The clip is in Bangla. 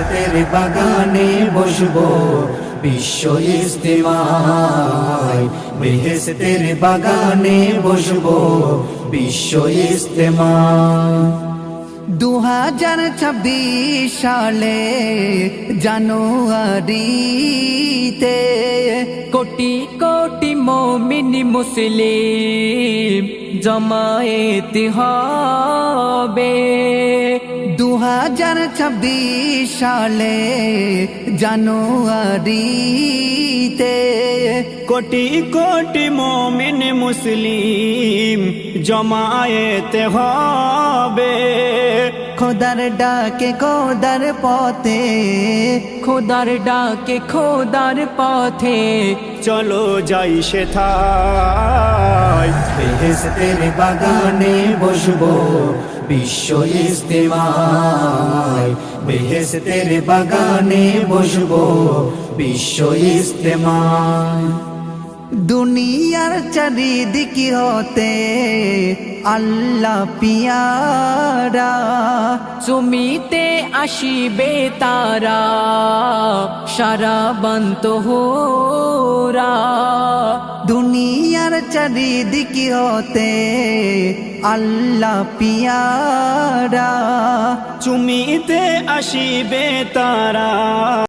তেরে বাগানে বসবো বিশ্ব ইস্তেমায়, বেহেশতের বাগানে বসবো বিশ্ব ইস্তেমায়। 2026 সালে জানুয়ারিতে কোটি কোটি মুমিন মুসলিম জমায়েত হবে। 2026 সালে জানুয়ারিতে কোটি কোটি মুমিন মুসলিম জমায়েত হবে। খোদার ডাকে খোদার পথে, খোদার ডাকে খোদার পথে চলো যাই সেথায়। বেহেশতের বাগানে বসবো বিশ্ব ইস্তেমায়, বেহেশতের বাগানে বসবো বিশ্ব ইস্তেমায়। দুনিয়ার চারিদিক হতে আল্লাহ পিয়ারা জমিতে আসিবে তারা সারা বান্ত হোরা। দুনিয়ার চারিদিক হতে আল্লাহ পিয়ারা চুমিতে আসিবে তারা।